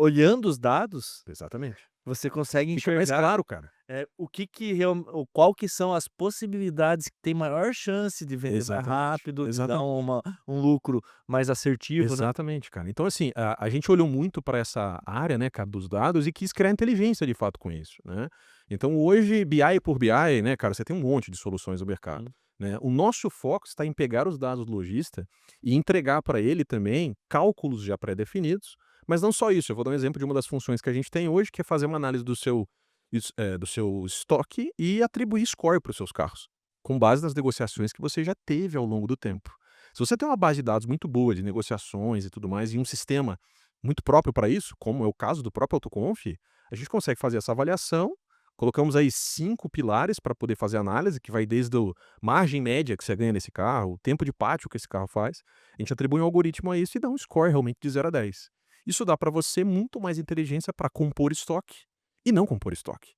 olhando os dados, Exatamente. você consegue Fica mais enxergar, claro, cara. o que que real o qual que são as possibilidades que tem maior chance de vender mais Exatamente, rápido, de dar exatamente. um lucro mais assertivo, né. Exatamente, cara. Então, assim, a gente olhou muito para essa área, né, cara, dos dados e quis criar inteligência de fato com isso, né. Então hoje, BI por BI, né, cara, você tem um monte de soluções no mercado, Sim. né. O nosso foco está em pegar os dados do lojista e entregar para ele também cálculos já pré-definidos, mas não só isso, eu vou dar um exemplo de uma das funções que a gente tem hoje, que é fazer uma análise do seu estoque e atribuir score para os seus carros, com base nas negociações que você já teve ao longo do tempo. Se você tem uma base de dados muito boa de negociações e tudo mais, e um sistema muito próprio para isso, como é o caso do próprio AutoConf, a gente consegue fazer essa avaliação. Colocamos aí 5 pilares para poder fazer análise, que vai desde a margem média que você ganha nesse carro, o tempo de pátio que esse carro faz. A gente atribui um algoritmo a isso e dá um score realmente de 0 a 10. Isso dá para você muito mais inteligência para compor estoque e não compor estoque.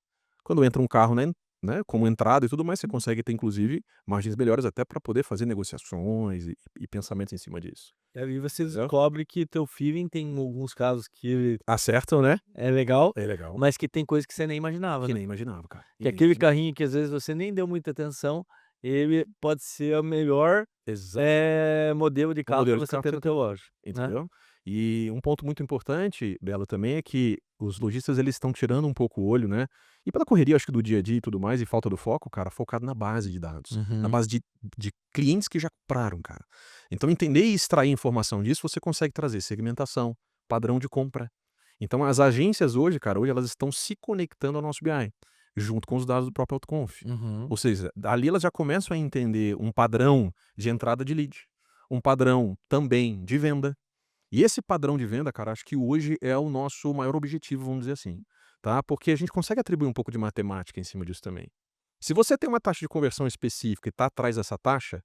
Quando entra um carro, né, como entrada e tudo mais, você consegue ter inclusive margens melhores até para poder fazer negociações e pensamentos em cima disso, E aí você entendeu? descobre que teu feeling tem alguns casos que Acertam, né? é legal, É legal. mas que tem coisas que você nem imaginava, Que né. nem imaginava, cara. Que aquele carrinho que às vezes você nem deu muita atenção, ele pode ser o melhor, Exato. modelo de O carro que modelo de você carro que tem você no tem, teu loja, né. entendeu? E um ponto muito importante, Bela, também é que os lojistas eles estão tirando um pouco o olho, né, e pela correria acho que do dia a dia e tudo mais e falta do foco, cara, focado na base de dados, na Uhum. base de clientes que já compraram, cara. Então entender e extrair informação disso, você consegue trazer segmentação, padrão de compra. Então as agências hoje, cara, hoje elas estão se conectando ao nosso BI, junto com os dados do próprio AutoConf. Uhum. Ou seja, dali elas já começam a entender um padrão de entrada de lead, um padrão também de venda. E esse padrão de venda, cara, acho que hoje é o nosso maior objetivo, vamos dizer assim, tá? Porque a gente consegue atribuir um pouco de matemática em cima disso também. Se você tem uma taxa de conversão específica e está atrás dessa taxa,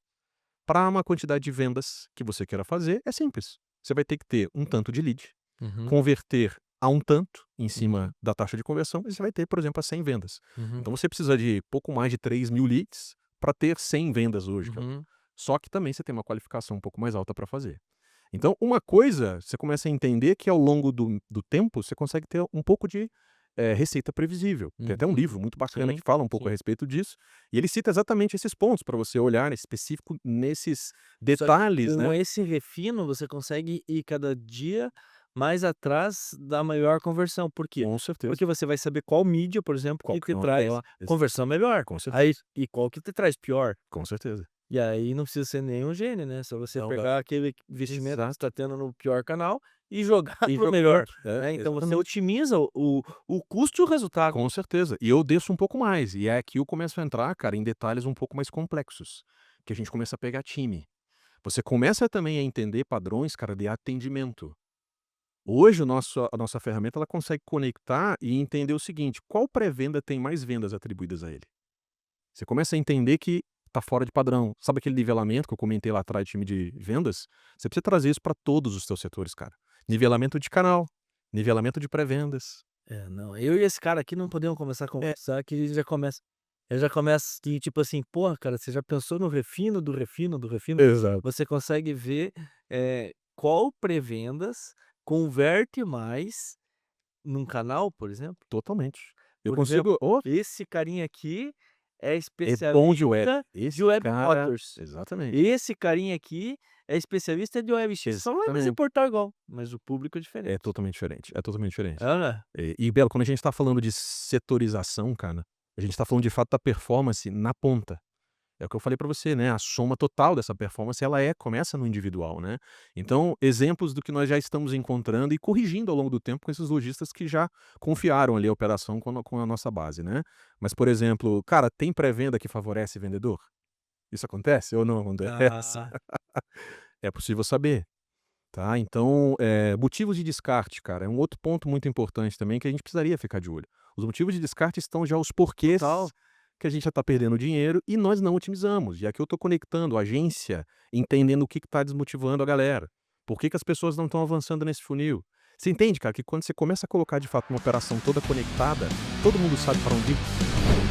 para uma quantidade de vendas que você queira fazer, é simples. Você vai ter que ter um tanto de lead, Uhum. converter a um tanto em cima Uhum. da taxa de conversão e você vai ter, por exemplo, as 100 vendas. Uhum. Então você precisa de pouco mais de 3.000 leads para ter 100 vendas hoje, Uhum. só que também você tem uma qualificação um pouco mais alta para fazer. Então, uma coisa, você começa a entender que ao longo do tempo você consegue ter um pouco de receita previsível. Tem até um Uhum. livro muito bacana que Sim, fala um pouco a sim. respeito disso, e ele cita exatamente esses pontos para você olhar específico nesses Só que detalhes, com né? esse refino, você consegue ir cada dia mais atrás da maior conversão. Por quê? Com certeza. Porque você vai saber qual mídia, por exemplo, Qual que que te não é traz ela? conversão melhor. Com Aí certeza, e qual que te traz pior. com certeza. E aí não precisa ser nenhum gênio, né, só você Não dá. pegar aquele investimento que você Exato. está tendo no pior canal e jogar E para o jogar no melhor, outro. né, então você Exatamente. otimiza o custo e o resultado. Com certeza. E eu desço um pouco mais, e é aqui eu começo a entrar, cara, em detalhes um pouco mais complexos, que a gente começa a pegar time. Você começa também a entender padrões, cara, de atendimento. Hoje a nossa ferramenta ela consegue conectar e entender o seguinte: qual pré-venda tem mais vendas atribuídas a ele? Você começa a entender que está fora de padrão. Sabe aquele nivelamento que eu comentei lá atrás de time de vendas? Você precisa trazer isso para todos os teus setores, cara. Nivelamento de canal, nivelamento de pré-vendas. É, não, eu e esse cara aqui não podemos começar a É, conversar que ele já começa que tipo assim: "Porra, cara, você já pensou no refino do refino do refino?". exato. Você consegue ver, qual pré-vendas converte mais num canal, por exemplo. Totalmente. Eu Por exemplo, consigo esse carinha aqui é é bom de web. especialista de Esse web cara motors. exatamente, Esse carinha aqui é especialista de OLX. Só vai mais exatamente. importar igual, mas o público é É diferente. totalmente diferente, é totalmente diferente. É ou não é? Bela, quando a gente tá falando de setorização, cara, a gente tá falando de fato da performance na ponta. É o que eu falei pra você, né, a soma total dessa performance ela começa no individual, né. Então, exemplos do que nós já estamos encontrando e corrigindo ao longo do tempo com esses lojistas que já confiaram ali a operação com a nossa base, né. Mas, por exemplo, cara, tem pré-venda que favorece vendedor? Isso acontece ou não acontece? Ah. É possível saber, tá. Então, motivos de descarte, cara, é um outro ponto muito importante também que a gente precisaria ficar de olho. Os motivos de descarte estão já os porquês Total. que a gente já está perdendo dinheiro e nós não otimizamos. E aqui eu estou conectando a agência, entendendo o que está desmotivando a galera. Por que as pessoas não estão avançando nesse funil? Você entende, cara, que quando você começa a colocar de fato uma operação toda conectada, todo mundo sabe para onde ir?